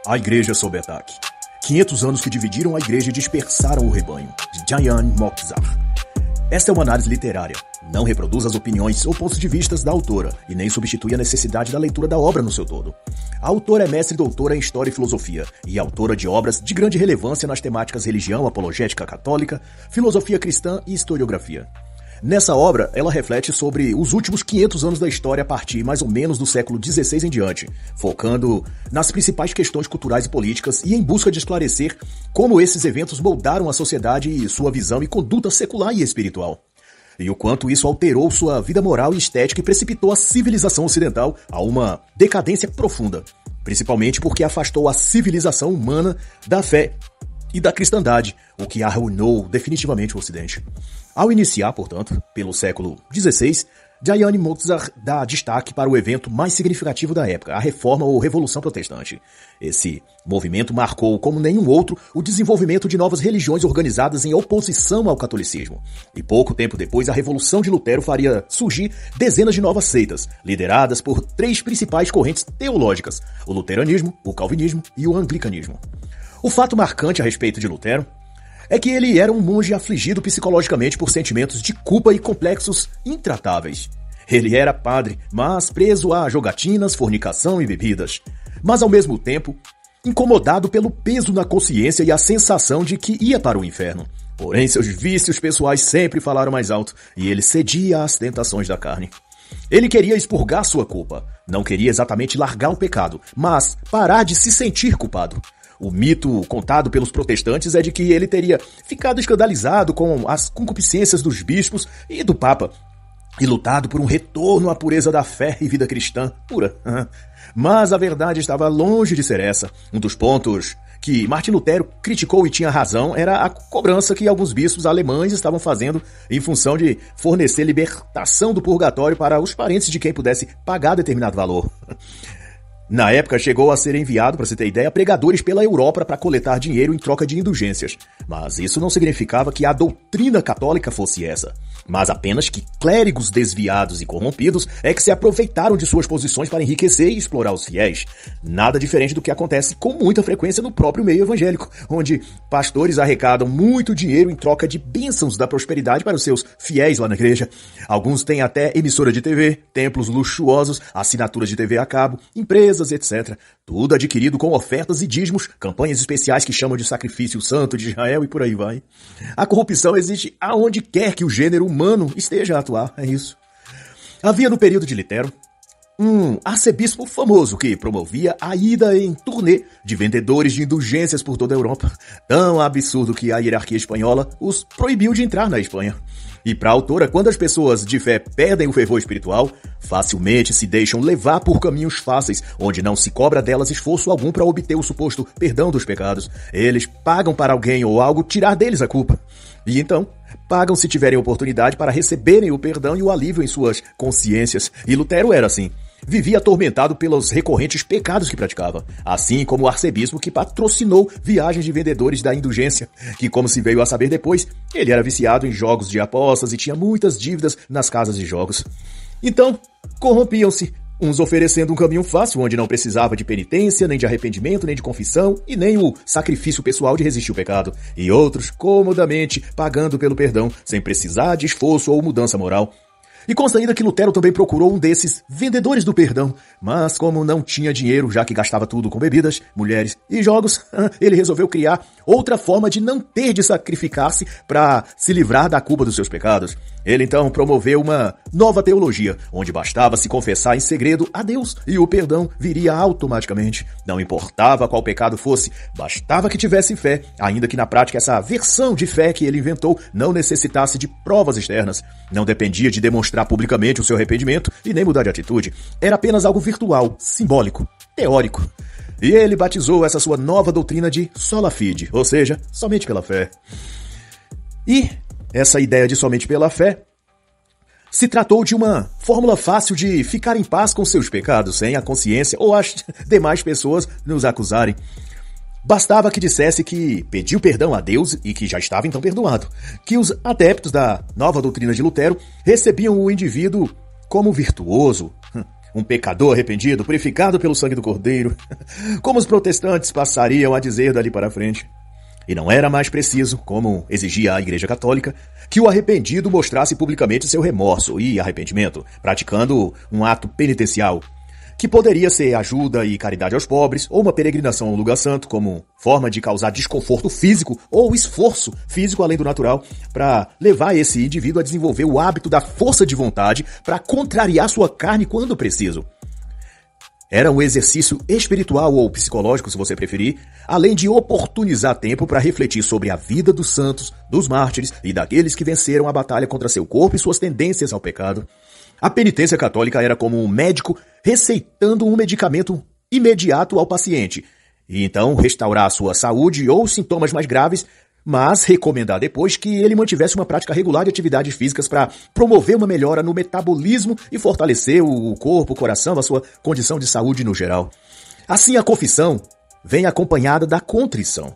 A igreja sob ataque. 500 anos que dividiram a igreja e dispersaram o rebanho, de Jan Mozart. Esta é uma análise literária. Não reproduz as opiniões ou pontos de vista da autora e nem substitui a necessidade da leitura da obra no seu todo. A autora é mestre e doutora em História e Filosofia e autora de obras de grande relevância nas temáticas religião, apologética católica, filosofia cristã e historiografia. Nessa obra, ela reflete sobre os últimos 500 anos da história a partir mais ou menos do século XVI em diante, focando nas principais questões culturais e políticas e em busca de esclarecer como esses eventos moldaram a sociedade e sua visão e conduta secular e espiritual. E o quanto isso alterou sua vida moral e estética e precipitou a civilização ocidental a uma decadência profunda, principalmente porque afastou a civilização humana da fé e da cristandade, o que arruinou definitivamente o Ocidente. Ao iniciar, portanto, pelo século XVI, Jan Mozart dá destaque para o evento mais significativo da época, a Reforma ou Revolução Protestante. Esse movimento marcou, como nenhum outro, o desenvolvimento de novas religiões organizadas em oposição ao catolicismo. E pouco tempo depois, a Revolução de Lutero faria surgir dezenas de novas seitas, lideradas por três principais correntes teológicas: o luteranismo, o calvinismo e o anglicanismo. O fato marcante a respeito de Lutero é que ele era um monge afligido psicologicamente por sentimentos de culpa e complexos intratáveis. Ele era padre, mas preso a jogatinas, fornicação e bebidas. Mas, ao mesmo tempo, incomodado pelo peso na consciência e a sensação de que ia para o inferno. Porém, seus vícios pessoais sempre falaram mais alto e ele cedia às tentações da carne. Ele queria expurgar sua culpa. Não queria exatamente largar o pecado, mas parar de se sentir culpado. O mito contado pelos protestantes é de que ele teria ficado escandalizado com as concupiscências dos bispos e do Papa e lutado por um retorno à pureza da fé e vida cristã pura. Mas a verdade estava longe de ser essa. Um dos pontos que Martim Lutero criticou e tinha razão era a cobrança que alguns bispos alemães estavam fazendo em função de fornecer libertação do purgatório para os parentes de quem pudesse pagar determinado valor. Na época, chegou a ser enviado, para você ter ideia, pregadores pela Europa para coletar dinheiro em troca de indulgências. Mas isso não significava que a doutrina católica fosse essa, mas apenas que clérigos desviados e corrompidos é que se aproveitaram de suas posições para enriquecer e explorar os fiéis. Nada diferente do que acontece com muita frequência no próprio meio evangélico, onde pastores arrecadam muito dinheiro em troca de bênçãos da prosperidade para os seus fiéis lá na igreja. Alguns têm até emissora de TV, templos luxuosos, assinaturas de TV a cabo, empresas, etc. Tudo adquirido com ofertas e dízimos, campanhas especiais que chamam de sacrifício santo de Israel e por aí vai. A corrupção existe aonde quer que o gênero humano esteja a atuar, é isso. Havia no período de Lutero um arcebispo famoso que promovia a ida em turnê de vendedores de indulgências por toda a Europa. Tão absurdo que a hierarquia espanhola os proibiu de entrar na Espanha. E para a autora, quando as pessoas de fé perdem o fervor espiritual, facilmente se deixam levar por caminhos fáceis, onde não se cobra delas esforço algum para obter o suposto perdão dos pecados. Eles pagam para alguém ou algo tirar deles a culpa. E então, pagam se tiverem oportunidade para receberem o perdão e o alívio em suas consciências. E Lutero era assim. Vivia atormentado pelos recorrentes pecados que praticava, assim como o arcebispo que patrocinou viagens de vendedores da indulgência, que, como se veio a saber depois, ele era viciado em jogos de apostas e tinha muitas dívidas nas casas de jogos. Então, corrompiam-se, uns oferecendo um caminho fácil onde não precisava de penitência, nem de arrependimento, nem de confissão e nem o sacrifício pessoal de resistir ao pecado, e outros comodamente pagando pelo perdão, sem precisar de esforço ou mudança moral. E consta ainda que Lutero também procurou um desses vendedores do perdão, mas como não tinha dinheiro, já que gastava tudo com bebidas, mulheres e jogos, ele resolveu criar outra forma de não ter de sacrificar-se para se livrar da culpa dos seus pecados. Ele então promoveu uma nova teologia, onde bastava se confessar em segredo a Deus e o perdão viria automaticamente. Não importava qual pecado fosse, bastava que tivesse fé, ainda que na prática essa versão de fé que ele inventou não necessitasse de provas externas. Não dependia de demonstrar publicamente o seu arrependimento e nem mudar de atitude. Era apenas algo virtual, simbólico, teórico. E ele batizou essa sua nova doutrina de sola fide, ou seja, somente pela fé. E essa ideia de somente pela fé se tratou de uma fórmula fácil de ficar em paz com seus pecados, sem a consciência ou as demais pessoas nos acusarem. Bastava que dissesse que pediu perdão a Deus e que já estava então perdoado, que os adeptos da nova doutrina de Lutero recebiam o indivíduo como virtuoso, um pecador arrependido, purificado pelo sangue do Cordeiro. Como os protestantes passariam a dizer dali para frente. E não era mais preciso, como exigia a Igreja Católica, que o arrependido mostrasse publicamente seu remorso e arrependimento, praticando um ato penitencial, que poderia ser ajuda e caridade aos pobres, ou uma peregrinação ao lugar santo, como forma de causar desconforto físico ou esforço físico além do natural, para levar esse indivíduo a desenvolver o hábito da força de vontade para contrariar sua carne quando preciso. Era um exercício espiritual ou psicológico, se você preferir, além de oportunizar tempo para refletir sobre a vida dos santos, dos mártires e daqueles que venceram a batalha contra seu corpo e suas tendências ao pecado. A penitência católica era como um médico receitando um medicamento imediato ao paciente, e então restaurar sua saúde ou sintomas mais graves, mas recomendar depois que ele mantivesse uma prática regular de atividades físicas para promover uma melhora no metabolismo e fortalecer o corpo, o coração, a sua condição de saúde no geral. Assim, a confissão vem acompanhada da contrição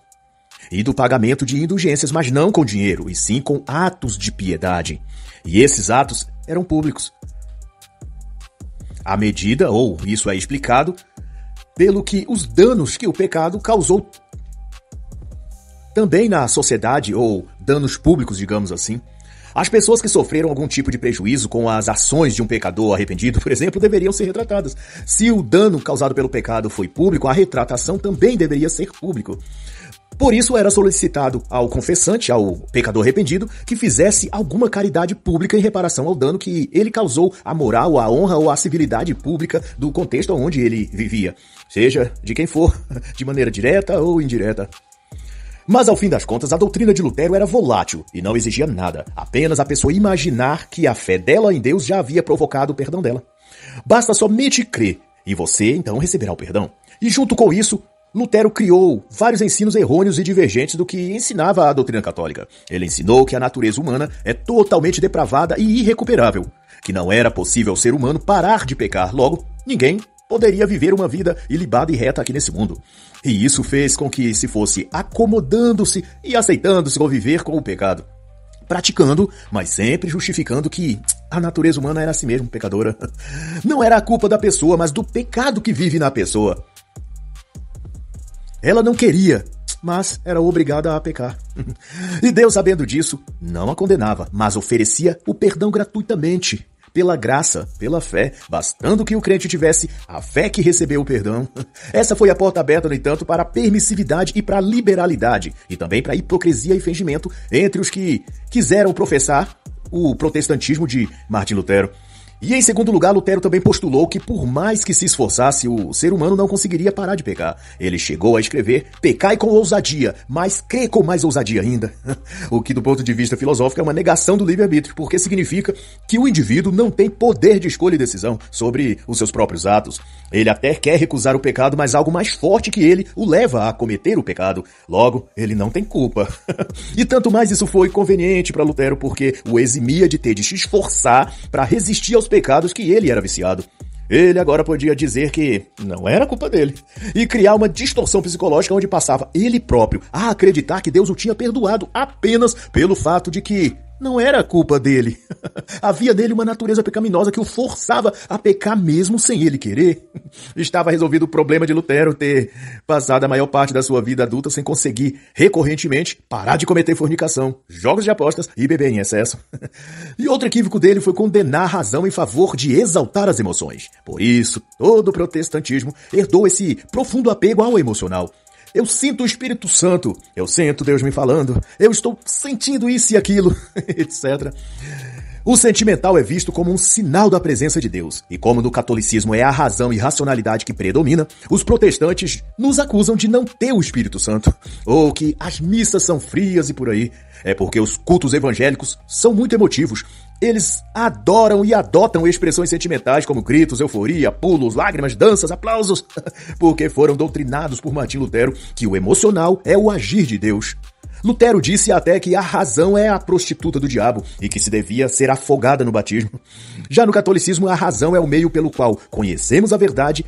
e do pagamento de indulgências, mas não com dinheiro, e sim com atos de piedade. E esses atos eram públicos. À medida, ou isso é explicado, pelo que os danos que o pecado causou também na sociedade, ou danos públicos, digamos assim. As pessoas que sofreram algum tipo de prejuízo com as ações de um pecador arrependido, por exemplo, deveriam ser retratadas. Se o dano causado pelo pecado foi público, a retratação também deveria ser público. Por isso era solicitado ao confessante, ao pecador arrependido, que fizesse alguma caridade pública em reparação ao dano que ele causou à moral, à honra ou à civilidade pública do contexto onde ele vivia, seja de quem for, de maneira direta ou indireta. Mas, ao fim das contas, a doutrina de Lutero era volátil e não exigia nada, apenas a pessoa imaginar que a fé dela em Deus já havia provocado o perdão dela. Basta somente crer, e você, então, receberá o perdão. E, junto com isso, Lutero criou vários ensinos errôneos e divergentes do que ensinava a doutrina católica. Ele ensinou que a natureza humana é totalmente depravada e irrecuperável, que não era possível ao ser humano parar de pecar, logo, ninguém poderia viver uma vida ilibada e reta aqui nesse mundo. E isso fez com que se fosse acomodando-se e aceitando-se conviver com o pecado, praticando, mas sempre justificando que a natureza humana era assim mesmo, pecadora. Não era a culpa da pessoa, mas do pecado que vive na pessoa. Ela não queria, mas era obrigada a pecar. E Deus, sabendo disso, não a condenava, mas oferecia o perdão gratuitamente, pela graça, pela fé, bastando que o crente tivesse a fé que recebeu o perdão. Essa foi a porta aberta, no entanto, para a permissividade e para a liberalidade, e também para a hipocrisia e fingimento entre os que quiseram professar o protestantismo de Martim Lutero. E, em segundo lugar, Lutero também postulou que, por mais que se esforçasse, o ser humano não conseguiria parar de pecar. Ele chegou a escrever: pecai com ousadia, mas crê com mais ousadia ainda. O que, do ponto de vista filosófico, é uma negação do livre-arbítrio, porque significa que o indivíduo não tem poder de escolha e decisão sobre os seus próprios atos. Ele até quer recusar o pecado, mas algo mais forte que ele o leva a cometer o pecado. Logo, ele não tem culpa. E tanto mais isso foi conveniente para Lutero, porque o eximia de ter de se esforçar para resistir aos pecados que ele era viciado. Ele agora podia dizer que não era culpa dele e criar uma distorção psicológica onde passava ele próprio a acreditar que Deus o tinha perdoado apenas pelo fato de que não era culpa dele. Havia nele uma natureza pecaminosa que o forçava a pecar mesmo sem ele querer. Estava resolvido o problema de Lutero ter passado a maior parte da sua vida adulta sem conseguir recorrentemente parar de cometer fornicação, jogos de apostas e beber em excesso. E outro equívoco dele foi condenar a razão em favor de exaltar as emoções. Por isso, todo o protestantismo herdou esse profundo apego ao emocional. Eu sinto o Espírito Santo, eu sinto Deus me falando, eu estou sentindo isso e aquilo, etc. O sentimental é visto como um sinal da presença de Deus. E como no catolicismo é a razão e racionalidade que predomina, os protestantes nos acusam de não ter o Espírito Santo, ou que as missas são frias e por aí. É porque os cultos evangélicos são muito emotivos. Eles adoram e adotam expressões sentimentais como gritos, euforia, pulos, lágrimas, danças, aplausos, porque foram doutrinados por Martim Lutero que o emocional é o agir de Deus. Lutero disse até que a razão é a prostituta do diabo e que se devia ser afogada no batismo. Já no catolicismo, a razão é o meio pelo qual conhecemos a verdade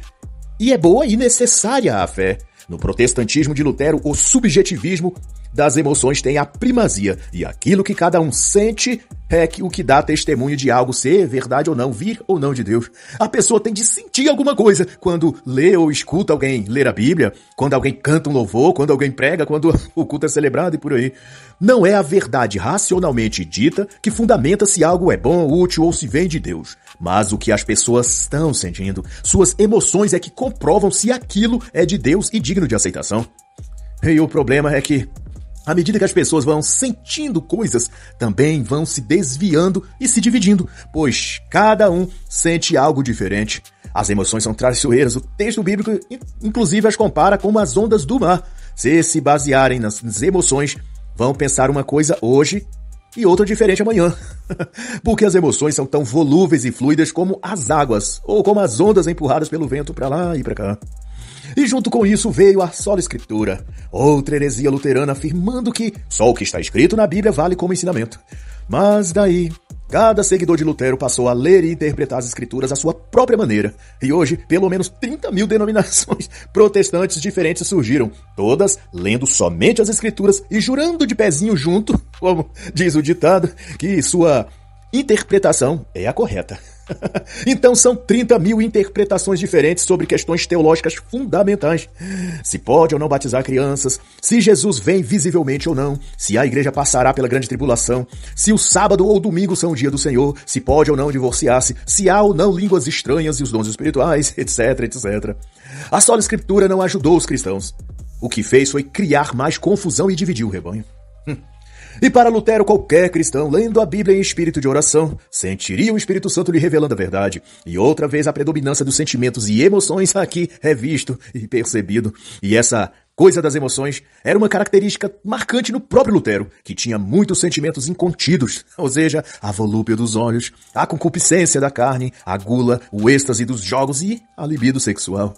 e é boa e necessária a fé. No protestantismo de Lutero, o subjetivismo das emoções tem a primazia e aquilo que cada um sente é que o que dá testemunho de algo ser verdade ou não, vir ou não de Deus. A pessoa tem de sentir alguma coisa quando lê ou escuta alguém ler a Bíblia, quando alguém canta um louvor, quando alguém prega, quando o culto é celebrado e por aí. Não é a verdade racionalmente dita que fundamenta se algo é bom, útil ou se vem de Deus. Mas o que as pessoas estão sentindo, suas emoções é que comprovam se aquilo é de Deus e digno de aceitação. E o problema é que, à medida que as pessoas vão sentindo coisas, também vão se desviando e se dividindo, pois cada um sente algo diferente. As emoções são traiçoeiras. O texto bíblico, inclusive, as compara como as ondas do mar. Se basearem nas emoções, vão pensar uma coisa hoje e outra diferente amanhã. Porque as emoções são tão volúveis e fluidas como as águas, ou como as ondas empurradas pelo vento para lá e para cá. E junto com isso veio a sola escritura, outra heresia luterana afirmando que só o que está escrito na Bíblia vale como ensinamento. Mas daí, cada seguidor de Lutero passou a ler e interpretar as escrituras à sua própria maneira. E hoje, pelo menos 30 mil denominações protestantes diferentes surgiram, todas lendo somente as escrituras e jurando de pezinho junto, como diz o ditado, que sua interpretação é a correta. Então são 30 mil interpretações diferentes sobre questões teológicas fundamentais. Se pode ou não batizar crianças, se Jesus vem visivelmente ou não, se a igreja passará pela grande tribulação, se o sábado ou domingo são o dia do Senhor, se pode ou não divorciar-se, se há ou não línguas estranhas e os dons espirituais, etc, etc. A sola escritura não ajudou os cristãos. O que fez foi criar mais confusão e dividir o rebanho. E para Lutero, qualquer cristão, lendo a Bíblia em espírito de oração, sentiria o Espírito Santo lhe revelando a verdade. E outra vez a predominância dos sentimentos e emoções aqui é visto e percebido. E essa coisa das emoções era uma característica marcante no próprio Lutero, que tinha muitos sentimentos incontidos, ou seja, a volúpia dos olhos, a concupiscência da carne, a gula, o êxtase dos jogos e a libido sexual.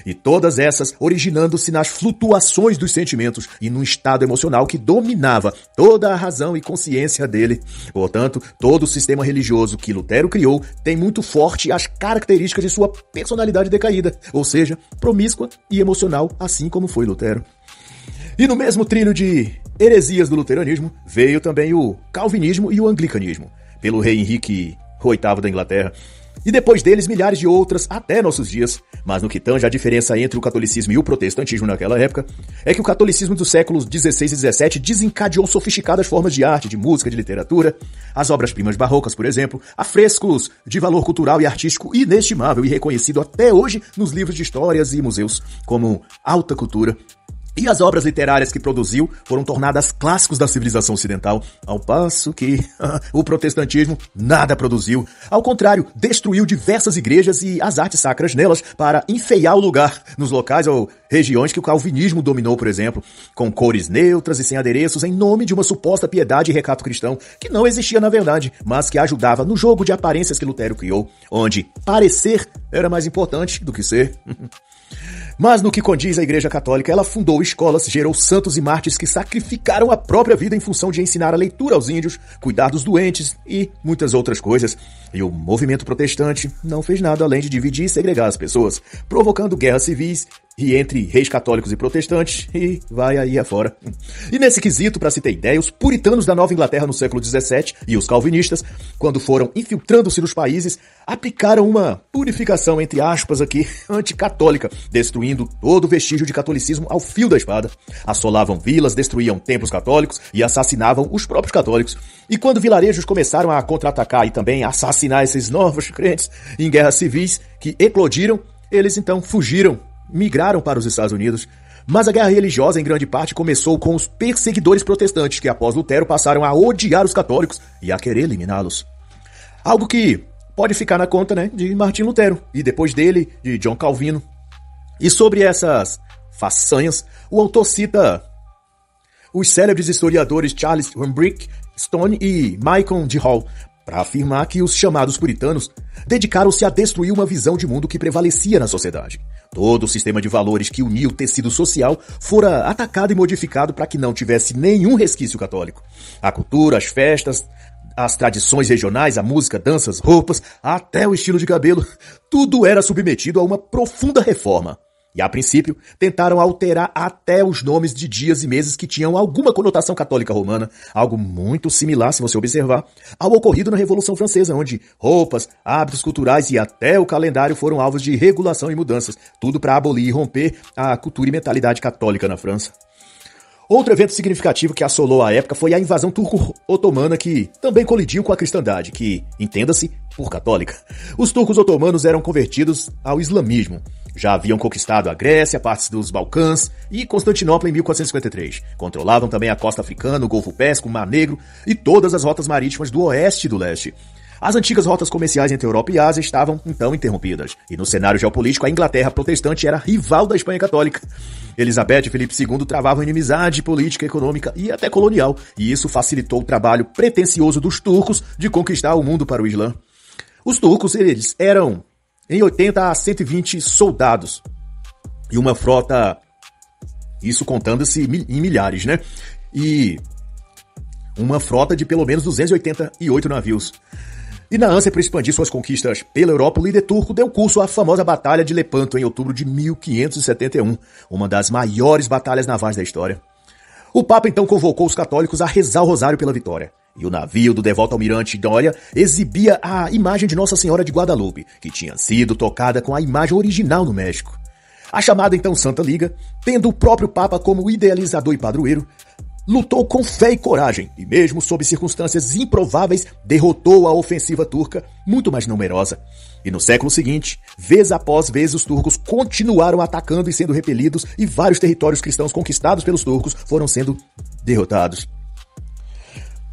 E todas essas originando-se nas flutuações dos sentimentos e num estado emocional que dominava toda a razão e consciência dele. Portanto, todo o sistema religioso que Lutero criou tem muito forte as características de sua personalidade decaída, ou seja, promíscua e emocional, assim como foi Lutero. E no mesmo trilho de heresias do luteranismo veio também o calvinismo e o anglicanismo, pelo rei Henrique VIII da Inglaterra. E depois deles, milhares de outras até nossos dias. Mas no que tange a diferença entre o catolicismo e o protestantismo naquela época, é que o catolicismo dos séculos XVI e XVII desencadeou sofisticadas formas de arte, de música, de literatura, as obras-primas barrocas, por exemplo, afrescos de valor cultural e artístico inestimável e reconhecido até hoje nos livros de histórias e museus, como alta cultura. E as obras literárias que produziu foram tornadas clássicos da civilização ocidental, ao passo que o protestantismo nada produziu. Ao contrário, destruiu diversas igrejas e as artes sacras nelas para enfeiar o lugar nos locais ou regiões que o calvinismo dominou, por exemplo, com cores neutras e sem adereços em nome de uma suposta piedade e recato cristão, que não existia na verdade, mas que ajudava no jogo de aparências que Lutero criou, onde parecer era mais importante do que ser. Mas no que condiz a Igreja Católica, ela fundou escolas, gerou santos e mártires que sacrificaram a própria vida em função de ensinar a leitura aos índios, cuidar dos doentes e muitas outras coisas. E o movimento protestante não fez nada além de dividir e segregar as pessoas, provocando guerras civis e entre reis católicos e protestantes, e vai aí afora. E nesse quesito, para se ter ideia, os puritanos da Nova Inglaterra no século XVII e os calvinistas, quando foram infiltrando-se nos países, aplicaram uma purificação, entre aspas aqui, anticatólica, destruindo todo vestígio de catolicismo ao fio da espada. Assolavam vilas, destruíam templos católicos e assassinavam os próprios católicos. E quando vilarejos começaram a contra-atacar e também a assassinar esses novos crentes em guerras civis que eclodiram, eles então fugiram, migraram para os Estados Unidos. Mas a guerra religiosa, em grande parte, começou com os perseguidores protestantes, que após Lutero passaram a odiar os católicos e a querer eliminá-los. Algo que pode ficar na conta, de Martim Lutero, e depois dele, de John Calvino. E sobre essas façanhas, o autor cita os célebres historiadores Charles Hambrick Stone e Michael D. Hall, para afirmar que os chamados puritanos dedicaram-se a destruir uma visão de mundo que prevalecia na sociedade. Todo o sistema de valores que unia o tecido social fora atacado e modificado para que não tivesse nenhum resquício católico. A cultura, as festas, as tradições regionais, a música, danças, roupas, até o estilo de cabelo, tudo era submetido a uma profunda reforma. E, a princípio, tentaram alterar até os nomes de dias e meses que tinham alguma conotação católica romana, algo muito similar, se você observar, ao ocorrido na Revolução Francesa, onde roupas, hábitos culturais e até o calendário foram alvos de regulação e mudanças, tudo para abolir e romper a cultura e mentalidade católica na França. Outro evento significativo que assolou a época foi a invasão turco-otomana, que também colidiu com a cristandade, que, entenda-se, por católica. Os turcos otomanos eram convertidos ao islamismo. Já haviam conquistado a Grécia, partes dos Balcãs e Constantinopla em 1453. Controlavam também a costa africana, o Golfo Pérsico, o Mar Negro e todas as rotas marítimas do oeste e do leste. As antigas rotas comerciais entre Europa e Ásia estavam, então, interrompidas. E no cenário geopolítico, a Inglaterra protestante era rival da Espanha católica. Elizabeth e Felipe II travavam inimizade política, econômica e até colonial, e isso facilitou o trabalho pretensioso dos turcos de conquistar o mundo para o Islã. Os turcos, eles eram em 80 a 120 soldados e uma frota, isso contando-se em milhares, né? E uma frota de pelo menos 288 navios. E na ânsia por expandir suas conquistas pela Europa, o líder turco deu curso à famosa Batalha de Lepanto em outubro de 1571, uma das maiores batalhas navais da história. O Papa então convocou os católicos a rezar o rosário pela vitória. E o navio do devoto almirante Doria exibia a imagem de Nossa Senhora de Guadalupe, que tinha sido tocada com a imagem original no México. A chamada então Santa Liga, tendo o próprio Papa como idealizador e padroeiro, lutou com fé e coragem, e mesmo sob circunstâncias improváveis, derrotou a ofensiva turca, muito mais numerosa. E no século seguinte, vez após vez, os turcos continuaram atacando e sendo repelidos, e vários territórios cristãos conquistados pelos turcos foram sendo derrotados.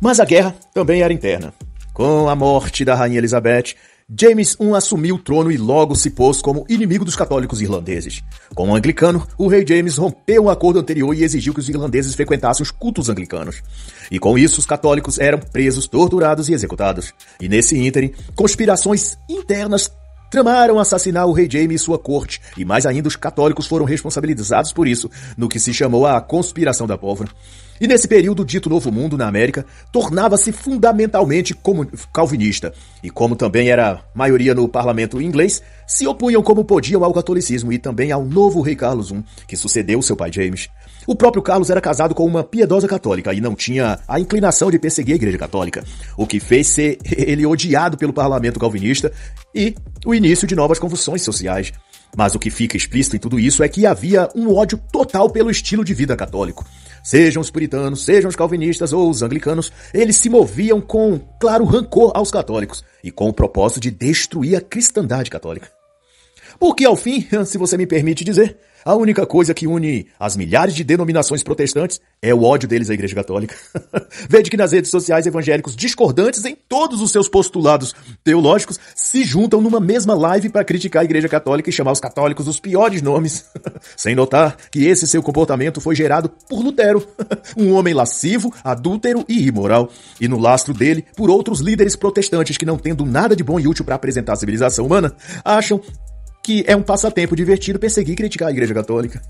Mas a guerra também era interna. Com a morte da rainha Elizabeth, James I assumiu o trono e logo se pôs como inimigo dos católicos irlandeses. Como anglicano, o rei James rompeu um acordo anterior e exigiu que os irlandeses frequentassem os cultos anglicanos. E com isso, os católicos eram presos, torturados e executados. E nesse ínterim, conspirações internas tramaram assassinar o rei James e sua corte, e mais ainda os católicos foram responsabilizados por isso, no que se chamou a Conspiração da Pólvora. E nesse período, o dito Novo Mundo na América tornava-se fundamentalmente calvinista, e como também era maioria no parlamento inglês, se opunham como podiam ao catolicismo e também ao novo rei Carlos I, que sucedeu seu pai James. O próprio Carlos era casado com uma piedosa católica e não tinha a inclinação de perseguir a Igreja Católica, o que fez ser ele odiado pelo parlamento calvinista e o início de novas convulsões sociais. Mas o que fica explícito em tudo isso é que havia um ódio total pelo estilo de vida católico. Sejam os puritanos, sejam os calvinistas ou os anglicanos, eles se moviam com claro rancor aos católicos e com o propósito de destruir a cristandade católica. Porque, ao fim, se você me permite dizer, a única coisa que une as milhares de denominações protestantes é o ódio deles à Igreja Católica. Veja que nas redes sociais evangélicos discordantes em todos os seus postulados teológicos se juntam numa mesma live para criticar a Igreja Católica e chamar os católicos os piores nomes. Sem notar que esse seu comportamento foi gerado por Lutero, um homem lascivo, adúltero e imoral. E no lastro dele, por outros líderes protestantes que, não tendo nada de bom e útil para apresentar a civilização humana, acham que é um passatempo divertido perseguir e criticar a Igreja Católica.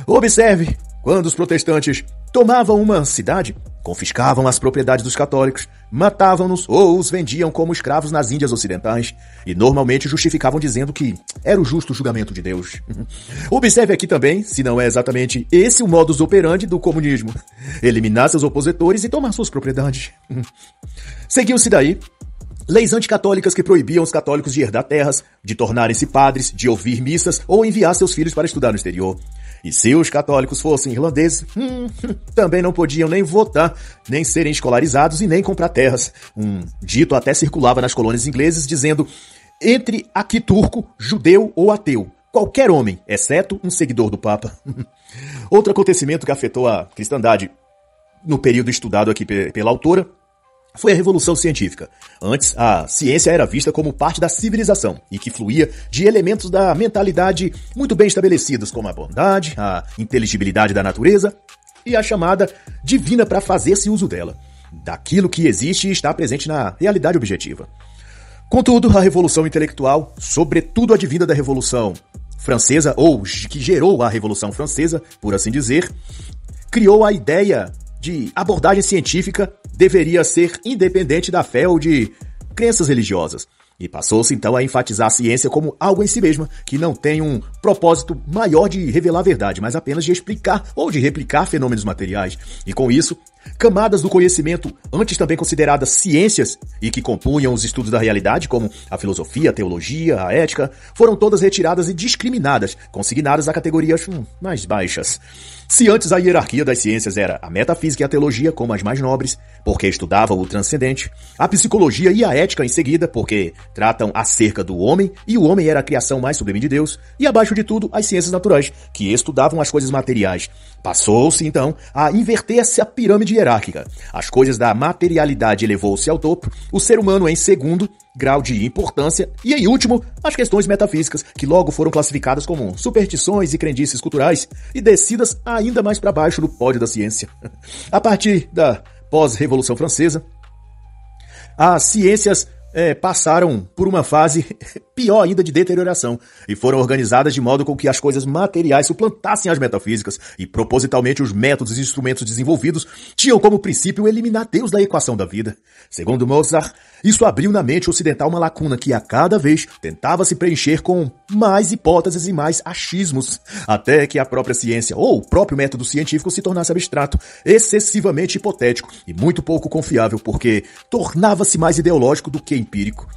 Observe, quando os protestantes tomavam uma cidade, confiscavam as propriedades dos católicos, matavam-nos ou os vendiam como escravos nas Índias Ocidentais e normalmente justificavam dizendo que era o justo julgamento de Deus. Observe aqui também, se não é exatamente esse o modus operandi do comunismo, eliminar seus opositores e tomar suas propriedades. Seguiu-se daí leis anticatólicas que proibiam os católicos de herdar terras, de tornarem-se padres, de ouvir missas ou enviar seus filhos para estudar no exterior. E se os católicos fossem irlandeses, também não podiam nem votar, nem serem escolarizados e nem comprar terras. Um dito até circulava nas colônias inglesas dizendo: entre aqui turco, judeu ou ateu, qualquer homem, exceto um seguidor do Papa. Outro acontecimento que afetou a cristandade no período estudado aqui pela autora foi a Revolução Científica. Antes, a ciência era vista como parte da civilização e que fluía de elementos da mentalidade muito bem estabelecidos, como a bondade, a inteligibilidade da natureza e a chamada divina para fazer-se uso dela, daquilo que existe e está presente na realidade objetiva. Contudo, a Revolução Intelectual, sobretudo advinda da Revolução Francesa, ou que gerou a Revolução Francesa, por assim dizer, criou a ideia de abordagem científica deveria ser independente da fé ou de crenças religiosas. E passou-se então a enfatizar a ciência como algo em si mesma, que não tem um propósito maior de revelar a verdade, mas apenas de explicar ou de replicar fenômenos materiais. E com isso, camadas do conhecimento, antes também consideradas ciências e que compunham os estudos da realidade, como a filosofia, a teologia, a ética, foram todas retiradas e discriminadas, consignadas a categorias mais baixas. Se antes a hierarquia das ciências era a metafísica e a teologia como as mais nobres, porque estudavam o transcendente, a psicologia e a ética em seguida, porque tratam acerca do homem, e o homem era a criação mais sublime de Deus, e abaixo de tudo as ciências naturais, que estudavam as coisas materiais. Passou-se, então, a inverter essa pirâmide hierárquica. As coisas da materialidade elevou-se ao topo, o ser humano em segundo grau de importância, e em último, as questões metafísicas, que logo foram classificadas como superstições e crendices culturais, e descidas ainda mais para baixo no pódio da ciência. A partir da pós-Revolução Francesa, as ciências passaram por uma fase pior ainda de deterioração e foram organizadas de modo com que as coisas materiais suplantassem as metafísicas e propositalmente os métodos e instrumentos desenvolvidos tinham como princípio eliminar Deus da equação da vida. Segundo Mozart, isso abriu na mente ocidental uma lacuna que a cada vez tentava se preencher com mais hipóteses e mais achismos, até que a própria ciência ou o próprio método científico se tornasse abstrato, excessivamente hipotético e muito pouco confiável, porque tornava-se mais ideológico do que empírico.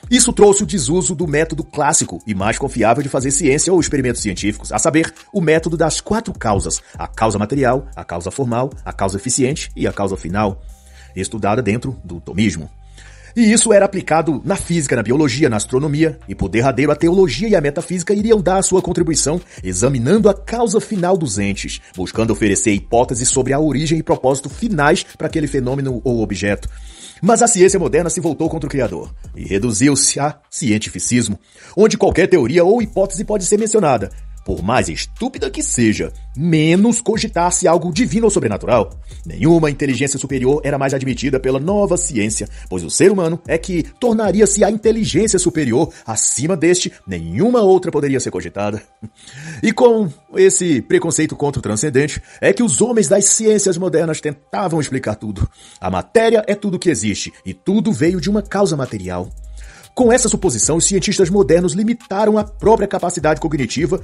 Isso trouxe o desuso do método clássico e mais confiável de fazer ciência ou experimentos científicos, a saber, o método das 4 causas: a causa material, a causa formal, a causa eficiente e a causa final, estudada dentro do tomismo. E isso era aplicado na física, na biologia, na astronomia, e por derradeiro a teologia e a metafísica iriam dar a sua contribuição examinando a causa final dos entes, buscando oferecer hipóteses sobre a origem e propósito finais para aquele fenômeno ou objeto. Mas a ciência moderna se voltou contra o Criador e reduziu-se a cientificismo, onde qualquer teoria ou hipótese pode ser mencionada, por mais estúpida que seja, menos cogitar-se algo divino ou sobrenatural. Nenhuma inteligência superior era mais admitida pela nova ciência, pois o ser humano é que tornaria-se a inteligência superior. Acima deste, nenhuma outra poderia ser cogitada. E com esse preconceito contra o transcendente, é que os homens das ciências modernas tentavam explicar tudo. A matéria é tudo que existe, e tudo veio de uma causa material. Com essa suposição, os cientistas modernos limitaram a própria capacidade cognitiva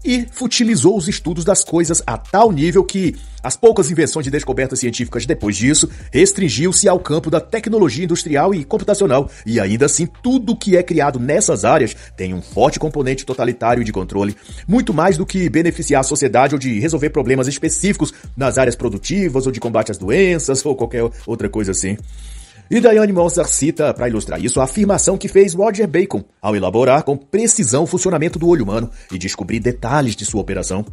e futilizou os estudos das coisas a tal nível que as poucas invenções e descobertas científicas depois disso restringiu-se ao campo da tecnologia industrial e computacional, e ainda assim tudo que é criado nessas áreas tem um forte componente totalitário e de controle, muito mais do que beneficiar a sociedade ou de resolver problemas específicos nas áreas produtivas ou de combate às doenças ou qualquer outra coisa assim. E Diane Mozart cita, para ilustrar isso, a afirmação que fez Roger Bacon ao elaborar com precisão o funcionamento do olho humano e descobrir detalhes de sua operação.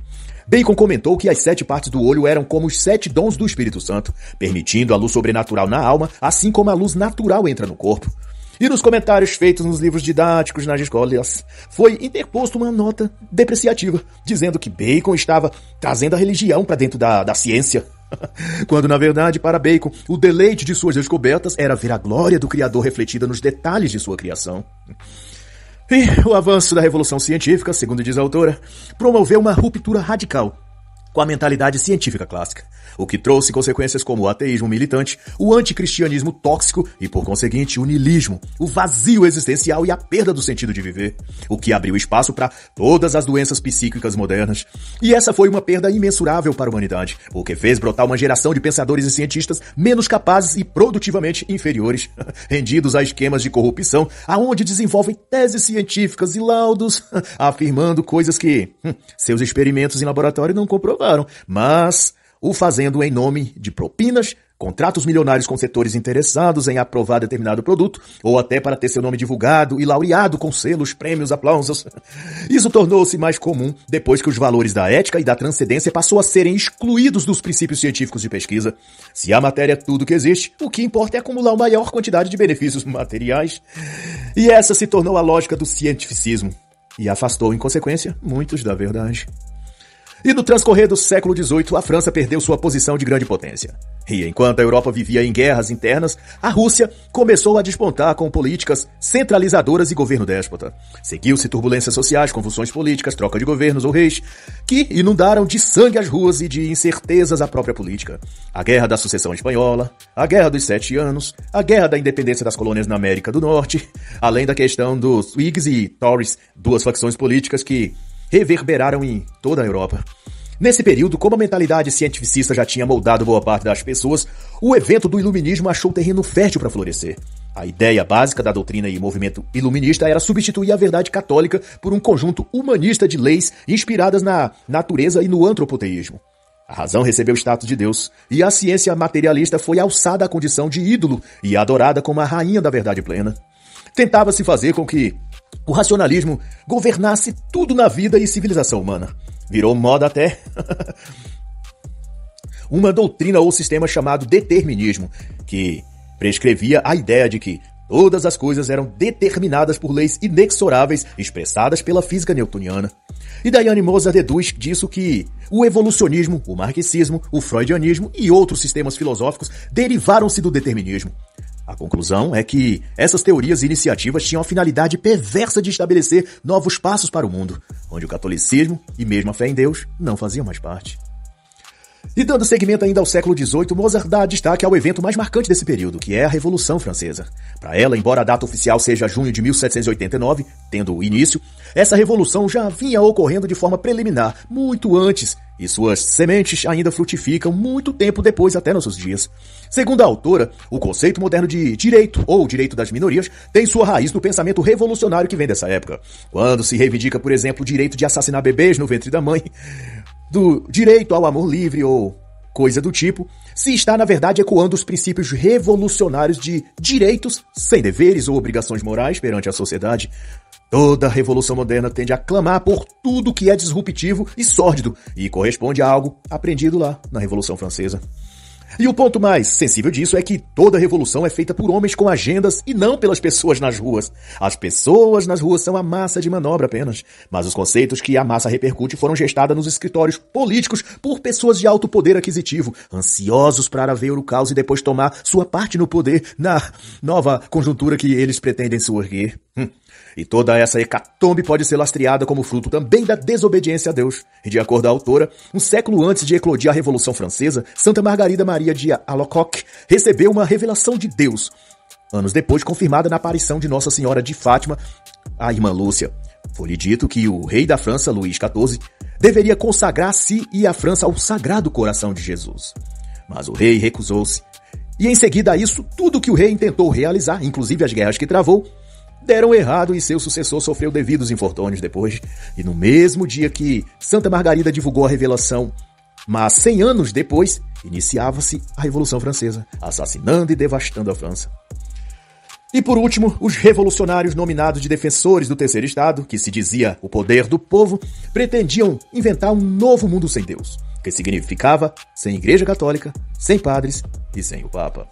Bacon comentou que as 7 partes do olho eram como os 7 dons do Espírito Santo, permitindo a luz sobrenatural na alma, assim como a luz natural entra no corpo. E nos comentários feitos nos livros didáticos nas escolas, foi interposto uma nota depreciativa, dizendo que Bacon estava trazendo a religião para dentro da ciência. Quando, na verdade, para Bacon, o deleite de suas descobertas era ver a glória do Criador refletida nos detalhes de sua criação. E o avanço da revolução científica, segundo diz a autora, promoveu uma ruptura radical com a mentalidade científica clássica, o que trouxe consequências como o ateísmo militante, o anticristianismo tóxico e, por conseguinte, o niilismo, o vazio existencial e a perda do sentido de viver, o que abriu espaço para todas as doenças psíquicas modernas. E essa foi uma perda imensurável para a humanidade, porque fez brotar uma geração de pensadores e cientistas menos capazes e produtivamente inferiores, rendidos a esquemas de corrupção, aonde desenvolvem teses científicas e laudos, afirmando coisas que seus experimentos em laboratório não comprovaram, mas o fazendo em nome de propinas, contratos milionários com setores interessados em aprovar determinado produto, ou até para ter seu nome divulgado e laureado com selos, prêmios, aplausos. Isso tornou-se mais comum depois que os valores da ética e da transcendência passou a serem excluídos dos princípios científicos de pesquisa. Se a matéria é tudo que existe, o que importa é acumular uma maior quantidade de benefícios materiais. E essa se tornou a lógica do cientificismo, e afastou, em consequência, muitos da verdade. E no transcorrer do século XVIII, a França perdeu sua posição de grande potência. E enquanto a Europa vivia em guerras internas, a Rússia começou a despontar com políticas centralizadoras e governo déspota. Seguiu-se turbulências sociais, convulsões políticas, troca de governos ou reis, que inundaram de sangue as ruas e de incertezas a própria política. A Guerra da Sucessão Espanhola, a Guerra dos 7 Anos, a Guerra da Independência das Colônias na América do Norte, além da questão dos Whigs e Tories, duas facções políticas que reverberaram em toda a Europa. Nesse período, como a mentalidade cientificista já tinha moldado boa parte das pessoas, o evento do iluminismo achou terreno fértil para florescer. A ideia básica da doutrina e movimento iluminista era substituir a verdade católica por um conjunto humanista de leis inspiradas na natureza e no antropoteísmo. A razão recebeu o status de Deus, e a ciência materialista foi alçada à condição de ídolo e adorada como a rainha da verdade plena. Tentava-se fazer com que o racionalismo governasse tudo na vida e civilização humana. Virou moda até uma doutrina ou sistema chamado determinismo, que prescrevia a ideia de que todas as coisas eram determinadas por leis inexoráveis expressadas pela física newtoniana. E Diane Moser deduz disso que o evolucionismo, o marxismo, o freudianismo e outros sistemas filosóficos derivaram-se do determinismo. A conclusão é que essas teorias e iniciativas tinham a finalidade perversa de estabelecer novos passos para o mundo, onde o catolicismo e mesmo a fé em Deus não faziam mais parte. E dando seguimento ainda ao século XVIII, Mozart dá destaque ao evento mais marcante desse período, que é a Revolução Francesa. Para ela, embora a data oficial seja junho de 1789, tendo início, essa revolução já vinha ocorrendo de forma preliminar, muito antes, e suas sementes ainda frutificam muito tempo depois até nossos dias. Segundo a autora, o conceito moderno de direito, ou direito das minorias, tem sua raiz no pensamento revolucionário que vem dessa época, quando se reivindica, por exemplo, o direito de assassinar bebês no ventre da mãe, do direito ao amor livre ou coisa do tipo, se está, na verdade, ecoando os princípios revolucionários de direitos sem deveres ou obrigações morais perante a sociedade. Toda revolução moderna tende a clamar por tudo que é disruptivo e sórdido e corresponde a algo aprendido lá na Revolução Francesa. E o ponto mais sensível disso é que toda revolução é feita por homens com agendas e não pelas pessoas nas ruas. As pessoas nas ruas são a massa de manobra apenas, mas os conceitos que a massa repercute foram gestados nos escritórios políticos por pessoas de alto poder aquisitivo, ansiosos para ver o caos e depois tomar sua parte no poder na nova conjuntura que eles pretendem surgir. E toda essa hecatombe pode ser lastreada como fruto também da desobediência a Deus. E de acordo à autora, um século antes de eclodir a Revolução Francesa, Santa Margarida Maria de Alacoque recebeu uma revelação de Deus, anos depois confirmada na aparição de Nossa Senhora de Fátima, a irmã Lúcia. Foi-lhe dito que o rei da França, Luís XIV, deveria consagrar-se e a França ao Sagrado Coração de Jesus. Mas o rei recusou-se. E em seguida a isso, tudo que o rei tentou realizar, inclusive as guerras que travou, deram errado e seu sucessor sofreu devidos infortúnios depois. E no mesmo dia que Santa Margarida divulgou a revelação, mas 100 anos depois, iniciava-se a Revolução Francesa, assassinando e devastando a França. E por último, os revolucionários nominados de defensores do Terceiro Estado, que se dizia o poder do povo, pretendiam inventar um novo mundo sem Deus, que significava sem Igreja Católica, sem padres e sem o Papa.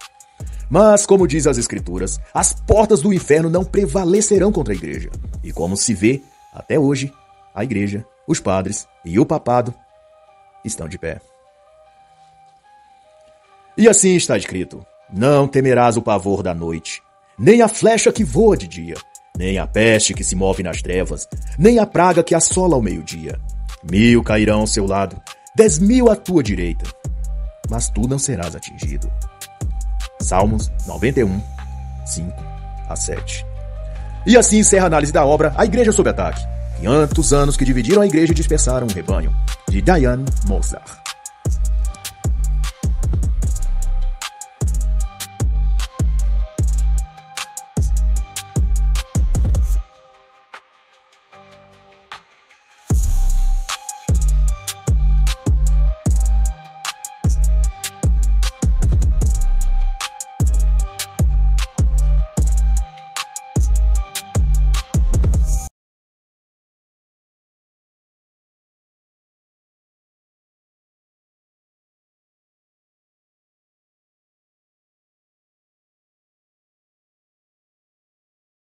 Mas, como diz as Escrituras, as portas do inferno não prevalecerão contra a Igreja. E como se vê, até hoje, a Igreja, os padres e o papado estão de pé. E assim está escrito: não temerás o pavor da noite, nem a flecha que voa de dia, nem a peste que se move nas trevas, nem a praga que assola ao meio-dia. 1000 cairão ao seu lado, 10.000 à tua direita, mas tu não serás atingido. Salmos 91, 5-7. E assim encerra a análise da obra A Igreja sob Ataque. 500 anos que dividiram a igreja e dispersaram o rebanho, de Diane Moser.